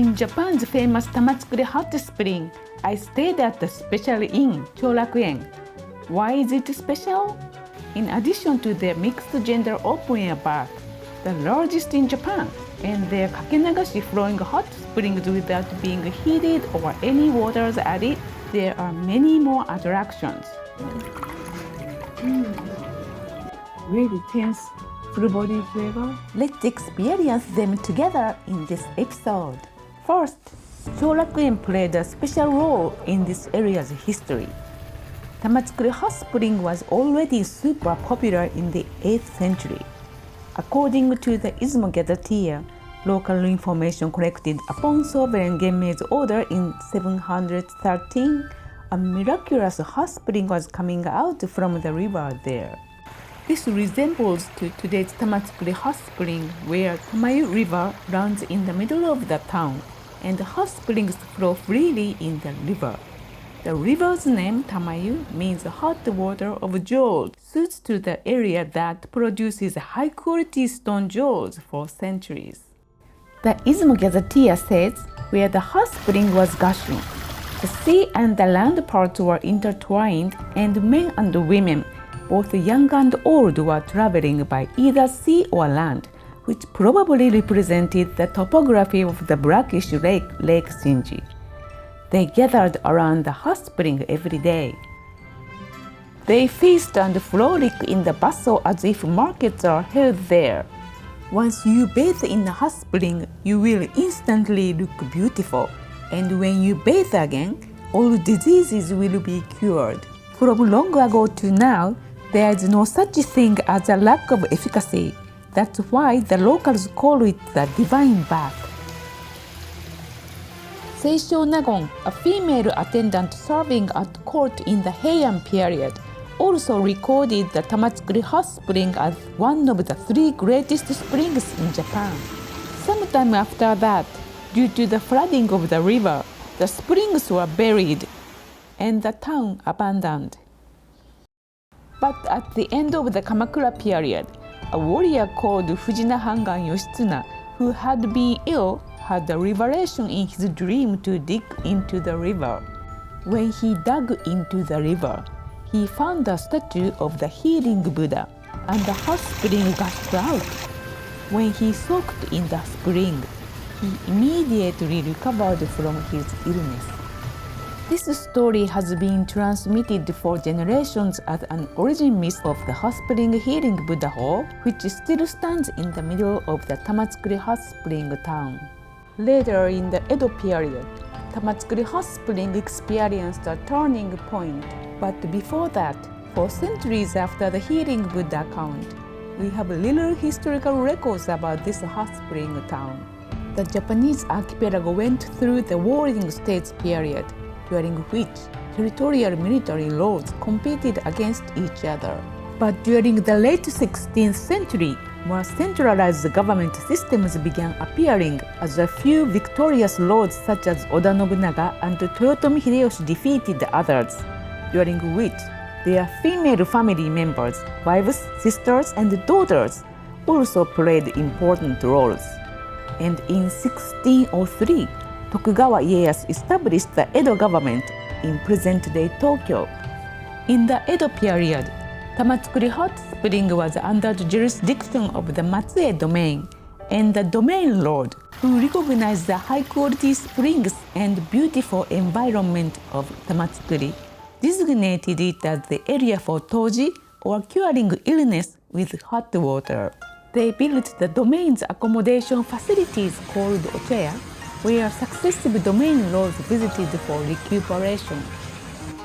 In Japan's famous Tamatsukuri hot spring, I stayed at the special inn, Chorakuen. Why is it special? In addition to their mixed-gender open-air bath, the largest in Japan, and their kakenagashi flowing hot springs without being heated or any waters added, there are many more attractions. Really tense, full-body flavor? Let's experience them together in this episode. First, Chorakuen played a special role in this area's history. Tamatsukuri Hot Spring was already super popular in the 8th century. According to the Izumo Gazetteer, local information collected upon Sovereign Genmei's order in 713, a miraculous hot spring was coming out from the river there. This resembles to today's Tamatsukuri Hot Spring, where Tamayu River runs in the middle of the town, and hot springs flow freely in the river. The river's name, Tamayu, means hot water of jewels, suits to the area that produces high-quality stone jewels for centuries. The Izumo Gazetteer says, where the hot spring was gushing, the sea and the land parts were intertwined, and men and women, both young and old, were traveling by either sea or land, which probably represented the topography of the brackish lake, Lake Shinji. They gathered around the hot spring every day. They feast and frolic in the bustle as if markets are held there. Once you bathe in the hot spring, you will instantly look beautiful, and when you bathe again, all diseases will be cured. From long ago to now, there is no such thing as a lack of efficacy. That's why the locals call it the divine bath. Seisho Nagon, a female attendant serving at court in the Heian period, also recorded the Tamatsukuri Hot Spring as one of the 3 greatest springs in Japan. Sometime after that, due to the flooding of the river, the springs were buried and the town abandoned. But at the end of the Kamakura period, a warrior called Fujina Hangan Yoshitsuna, who had been ill, had a revelation in his dream to dig into the river. When he dug into the river, he found a statue of the healing Buddha, and the hot spring gushed out. When he soaked in the spring, he immediately recovered from his illness. This story has been transmitted for generations as an origin myth of the hot spring healing Buddha Hall, which still stands in the middle of the Tamatsukuri Hot Spring town. Later in the Edo period, Tamatsukuri Hot Spring experienced a turning point. But before that, for centuries after the healing Buddha account, we have little historical records about this hot spring town. The Japanese archipelago went through the warring states period, during which territorial military lords competed against each other. But during the late 16th century, more centralized government systems began appearing as a few victorious lords such as Oda Nobunaga and Toyotomi Hideyoshi defeated others, during which their female family members, wives, sisters, and daughters also played important roles. And in 1603, Tokugawa Ieyasu established the Edo government in present-day Tokyo. In the Edo period, Tamatsukuri Hot Spring was under the jurisdiction of the Matsue domain, and the domain lord, who recognized the high-quality springs and beautiful environment of Tamatsukuri, designated it as the area for toji, or curing illness with hot water. They built the domain's accommodation facilities called ochoya, where successive domain lords visited for recuperation.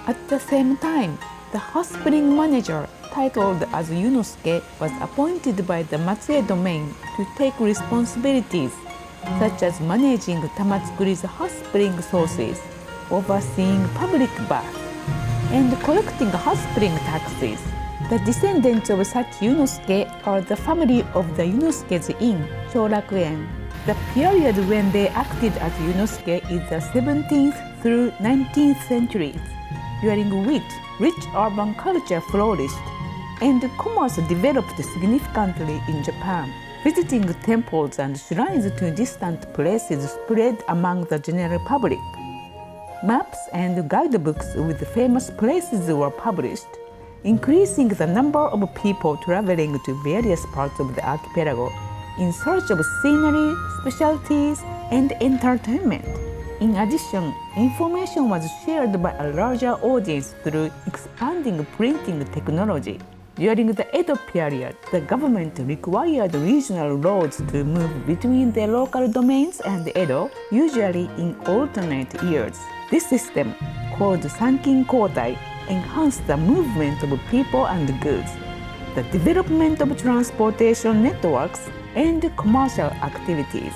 At the same time, the hot spring manager, titled as Yunosuke, was appointed by the Matsue domain to take responsibilities such as managing Tamatsukuri's hot spring sources, overseeing public baths, and collecting hot spring taxes. The descendants of such Yunosuke are the family of the Yunosuke's inn, Chorakuen. The period when they acted as Yunosuke is the 17th through 19th centuries, during which rich urban culture flourished and commerce developed significantly in Japan. Visiting temples and shrines to distant places spread among the general public. Maps and guidebooks with famous places were published, increasing the number of people traveling to various parts of the archipelago in search of scenery, specialties, and entertainment. In addition, information was shared by a larger audience through expanding printing technology. During the Edo period, the government required regional roads to move between the local domains and Edo, usually in alternate years. This system, called Sankin Kotai, enhanced the movement of people and goods, the development of transportation networks, and commercial activities.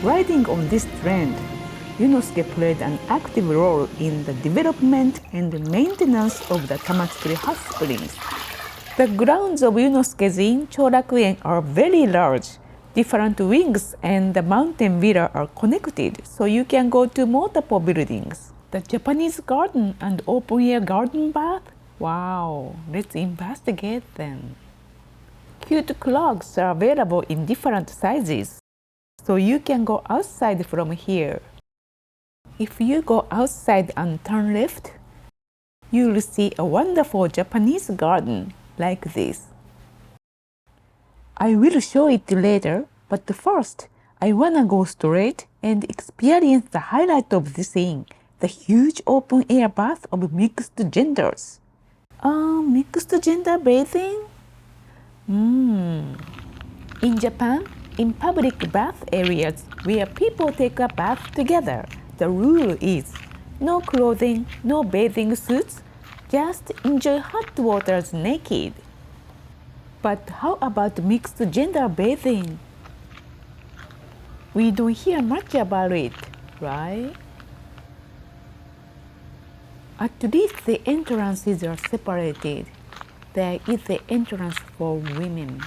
Riding on this trend, Yunosuke played an active role in the development and maintenance of the Tamatsukuri hot springs. The grounds of Yunosuke's Inn Chorakuen are very large. Different wings and the mountain villa are connected, so you can go to multiple buildings. The Japanese garden and open-air garden bath? Wow, let's investigate them. Cute clocks are available in different sizes, so you can go outside from here. If you go outside and turn left, you'll see a wonderful Japanese garden like this. I will show it later, but first, I wanna go straight and experience the highlight of this inn, the huge open-air bath of mixed genders. Mixed gender bathing? In Japan, in public bath areas where people take a bath together, the rule is no clothing, no bathing suits, just enjoy hot waters naked. But how about mixed gender bathing? We don't hear much about it, right? At least the entrances are separated. There is the entrance for women.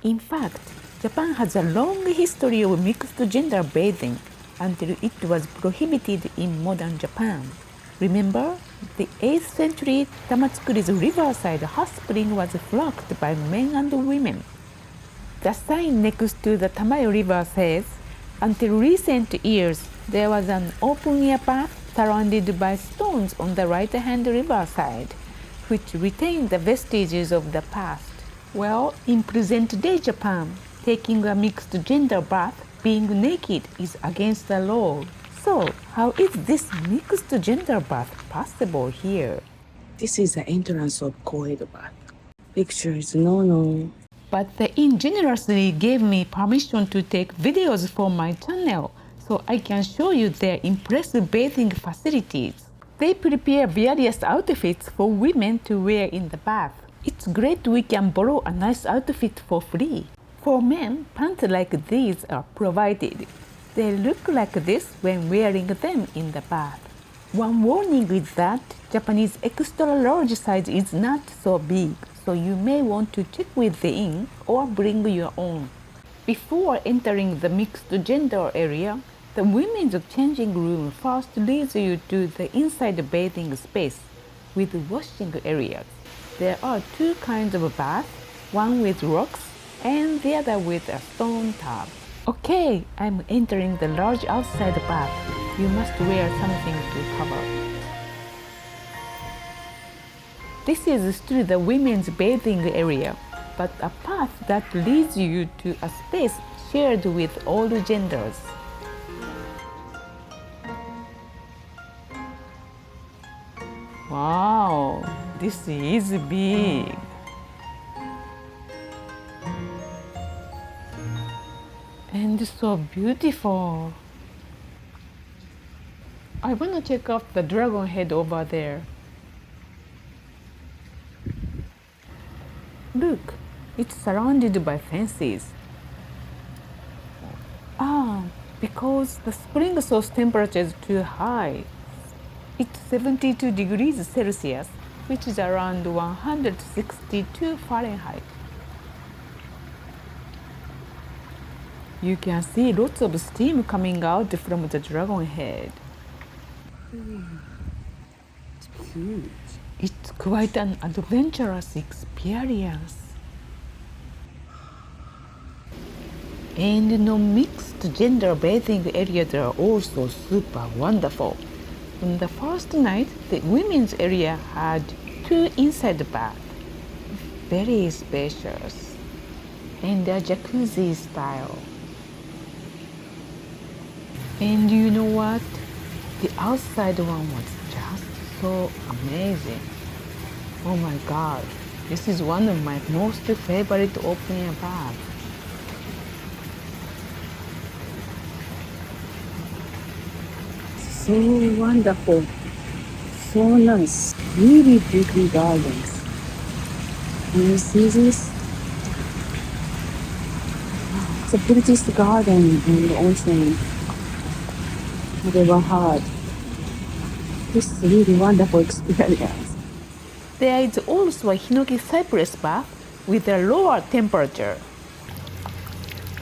In fact, Japan has a long history of mixed gender bathing until it was prohibited in modern Japan. Remember, the 8th century Tamatsukuri's riverside hot spring was flocked by men and women. The sign next to the Tamayo River says, until recent years, there was an open-air bath surrounded by stones on the right-hand riverside, which retained the vestiges of the past. Well, in present-day Japan, taking a mixed-gender bath, being naked, is against the law. So, how is this mixed-gender bath possible here? This is the entrance of co-ed bath. Pictures, no. But the inn generously gave me permission to take videos for my channel, so I can show you their impressive bathing facilities. They prepare various outfits for women to wear in the bath. It's great we can borrow a nice outfit for free. For men, pants like these are provided. They look like this when wearing them in the bath. One warning is that Japanese extra large size is not so big, so you may want to check with the inn or bring your own. Before entering the mixed gender area, the women's changing room first leads you to the inside bathing space with washing areas. There are two kinds of bath, one with rocks and the other with a stone tub. Okay, I'm entering the large outside bath. You must wear something to cover. This is still the women's bathing area, but a path that leads you to a space shared with all genders. Wow, this is big. And so beautiful. I want to check out the dragon head over there. Look, it's surrounded by fences. Because the spring source temperature is too high. It's 72 degrees Celsius, which is around 162 Fahrenheit. You can see lots of steam coming out from the dragon head. It's huge. It's quite an adventurous experience. And no mixed gender bathing areas are also super wonderful. On the first night, the women's area had 2 inside baths, very spacious, and a jacuzzi style. And you know what? The outside one was just so amazing. Oh my god, this is one of my most favorite open-air baths. So wonderful. So nice. Really pretty gardens. Can you see this? It's the prettiest garden in the ocean I've ever had. This is a really wonderful experience. There is also a Hinoki cypress bath with a lower temperature.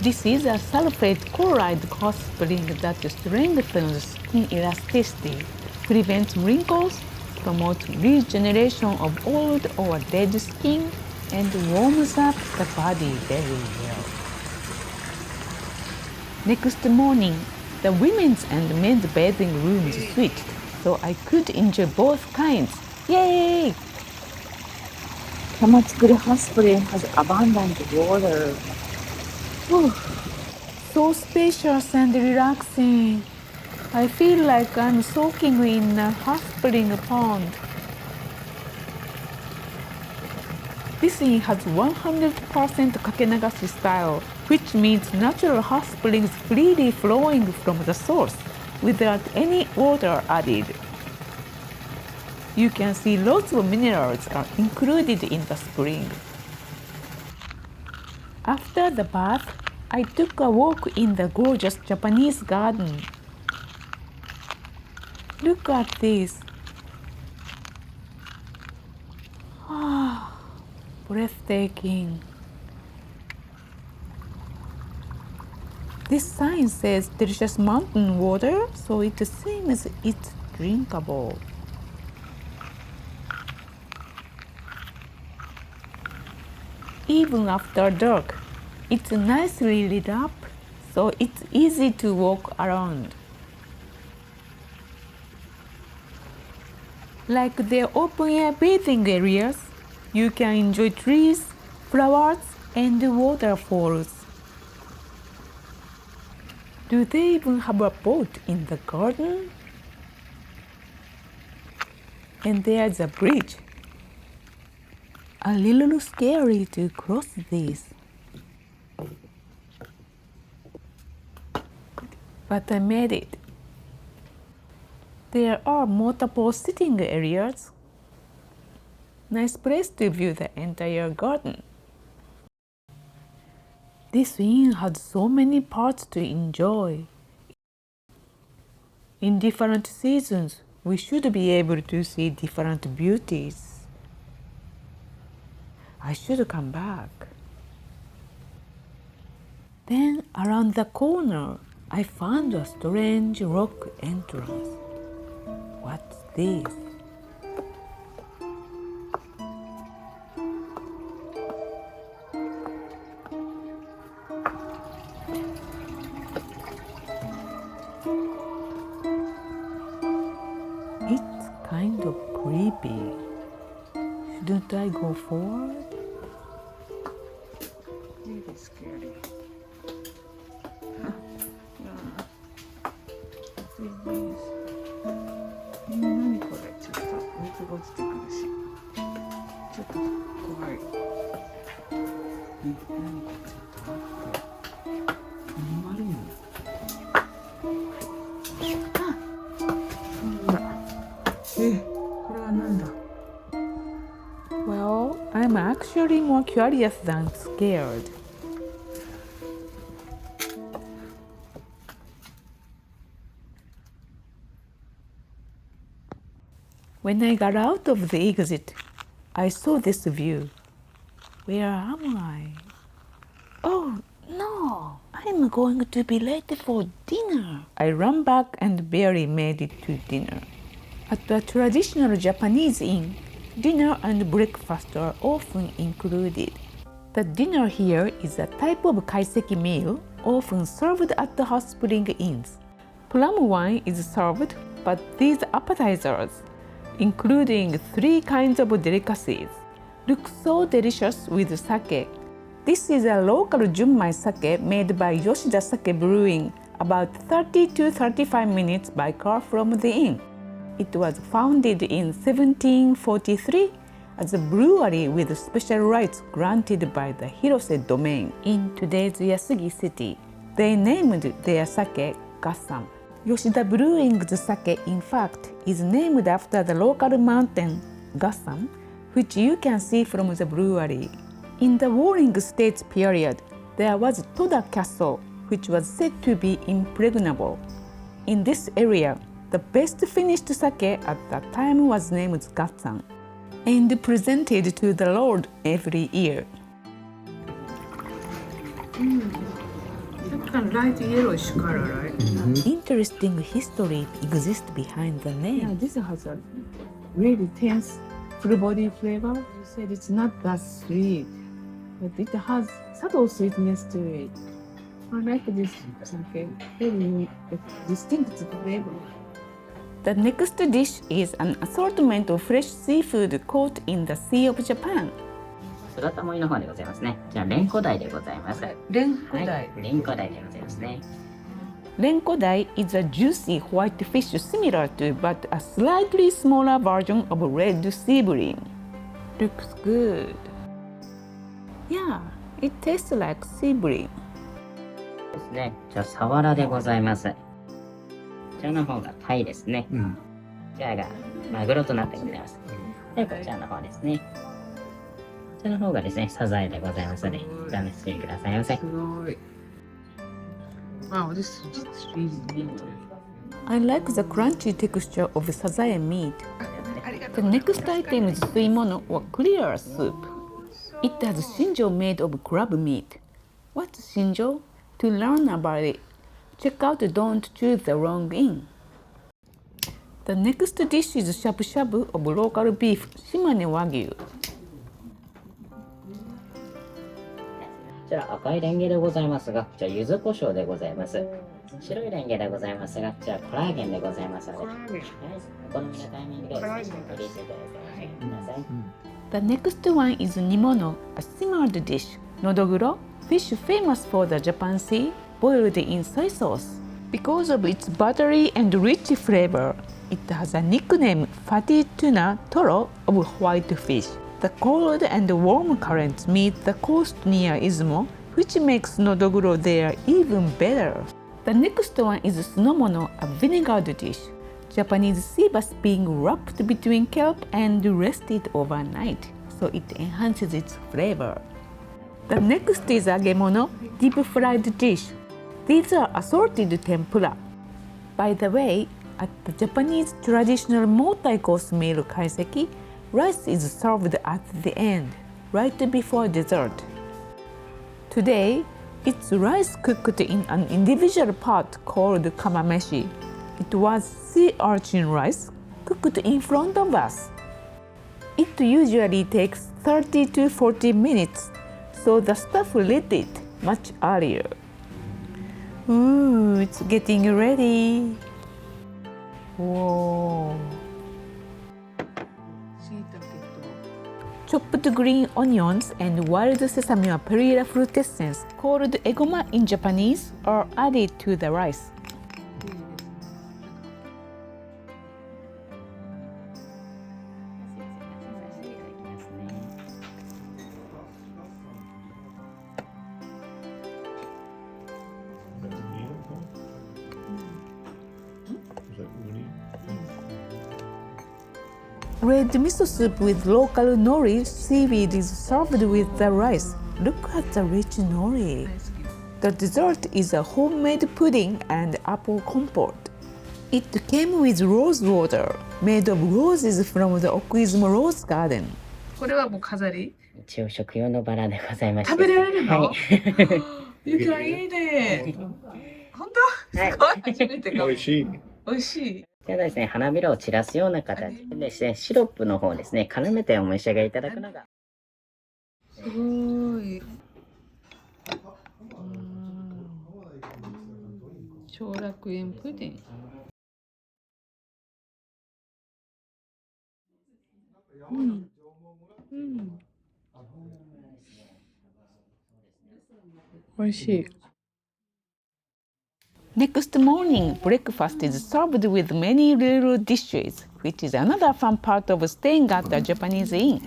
This is a sulfate chloride hot spring that strengthens skin elasticity, prevents wrinkles, promotes regeneration of old or dead skin, and warms up the body very well. Next morning, the women's and men's bathing rooms switched, so I could enjoy both kinds. Yay! Tamatsukuri Hot Spring has abundant water. Whew. So spacious and relaxing. I feel like I'm soaking in a hot spring pond. This inn has 100% kakenagashi style, which means natural hot springs freely flowing from the source without any water added. You can see lots of minerals are included in the spring. After the bath, I took a walk in the gorgeous Japanese garden. Look at this. Ah, breathtaking. This sign says delicious mountain water, so it seems it's drinkable. Even after dark, it's nicely lit up, so it's easy to walk around. Like their open-air bathing areas, you can enjoy trees, flowers, and waterfalls. Do they even have a boat in the garden? And there's a bridge. A little scary to cross this. But I made it. There are multiple sitting areas. Nice place to view the entire garden. This inn has so many parts to enjoy. In different seasons, we should be able to see different beauties. I should come back. Then around the corner, I found a strange rock entrance. What's this? It's kind of creepy. Shouldn't I go forward? Really scary.何これ、ちょっと水が落ちてくるし、ちょっと怖い。何これ、ちょっと待って。何丸いの？あ、そうだ。これはなんだ？ Well, I'm actually more curious than scared. When I got out of the exit, I saw this view. Where am I? Oh no, I'm going to be late for dinner. I ran back and barely made it to dinner. At a traditional Japanese inn, dinner and breakfast are often included. The dinner here is a type of kaiseki meal often served at the hot spring inns. Plum wine is served, but these appetizers, including 3 kinds of delicacies, look so delicious with sake. This is a local Junmai sake made by Yoshida Sake Brewing, about 30 to 35 minutes by car from the inn. It was founded in 1743 as a brewery with special rights granted by the Hirose domain in today's Yasugi city. They named their sake Gassam. Yoshida Brewing's sake, in fact, is named after the local mountain Gassam, which you can see from the brewery. In the Warring States period, there was Toda Castle, which was said to be impregnable. In this area, the best finished sake at that time was named Gassam and presented to the Lord every year. Kind of light yellowish color, right? Interesting history exists behind the Yeah, name. this has a really tense full body flavor. You said it's not that sweet, but it has subtle sweetness to it. I like this sake. Very distinct flavor. The next dish is an assortment of fresh seafood caught in the Sea of Japan. 姿盛りの方でございますね。じゃあ、レンコダイでございます。レンコダイ。はい、レンコダイでございますね。Renkodai is a juicy white fish similar to but a slightly smaller version of red sea bream. Looks good. Yeah, it tastes like sea bream. ですね。じゃあ、サワラでございます。こちらの方がタイですね。こちらがマグロとなってございます。で、こちらの方ですね。こちらの方がですね、サザエでございますので、お試しくださいませ。すごい。Wow, this is really neat. I like the crunchy texture of sazae meat. The next item is suimono or clear soup. It has shinjo made of crab meat. What's shinjo? To learn about it, check out Don't Choose the Wrong Inn. The next dish is shabu shabu of local beef, Shimane Wagyu. こちら赤いレンゲでございますが、こちら柚子胡椒でございます。白いレンゲでございますが、こちらコラーゲンでございますので、はい、お好みのタイミングで取り入れてください。The next one is nimono, a simmered dish. Nodoguro, fish famous for the Japan Sea, boiled in soy sauce. Because of its buttery and rich flavor, it has a nickname fatty tuna toro of white fish. The cold and warm currents meet the coast near Izumo, which makes nodoguro there even better. The next one is sunomono, a vinegared dish. Japanese sea bass being wrapped between kelp and rested overnight, so it enhances its flavor. The next is agemono, deep-fried dish. These are assorted tempura. By the way, at the Japanese traditional multi-course meal kaiseki, rice is served at the end, right before dessert. Today, it's rice cooked in an individual pot called kamameshi. It was sea urchin rice cooked in front of us. It usually takes 30 to 40 minutes, so the staff lit it much earlier. Ooh, it's getting ready. Whoa. Chopped green onions and wild sesame or perilla frutescens, called egoma in Japanese, are added to the rice. Red miso soup with local nori seaweed is served with the rice. Look at the rich nori. The dessert is a homemade pudding and apple compote. It came with rose water, made of roses from the Okuizumo Rose Garden. これはもう飾り？一応食用のバラでございまして。食べられるの？はい。ゆきはいいね。本当？すごい初めてかも。美味しい。美味しい。こちらですね、花びらを散らすような形でですね、シロップの方ですね、絡めてお召し上がりいただくのが。すごい。小楽園プディング。美味しい。Next morning, breakfast is served with many little dishes, which is another fun part of staying at a Japanese inn.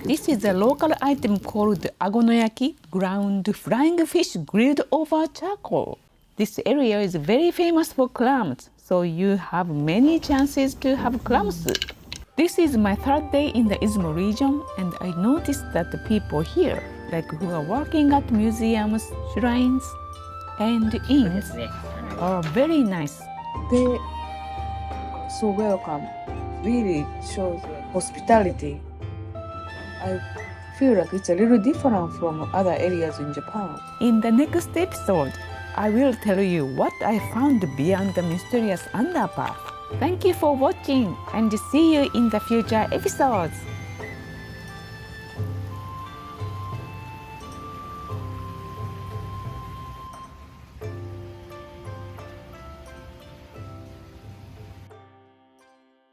This is a local item called agonoyaki, ground flying fish grilled over charcoal. This area is very famous for clams, so you have many chances to have clam soup. This is my third day in the Izumo region, and I noticed that the people here, like who are working at museums, shrines, and そうで inns, すね。 are very nice. They so welcome. Really shows hospitality. I feel like it's a little different from other areas in Japan. In the next episode, I will tell you what I found beyond the mysterious underpath. Thank you for watching, and see you in the future episodes.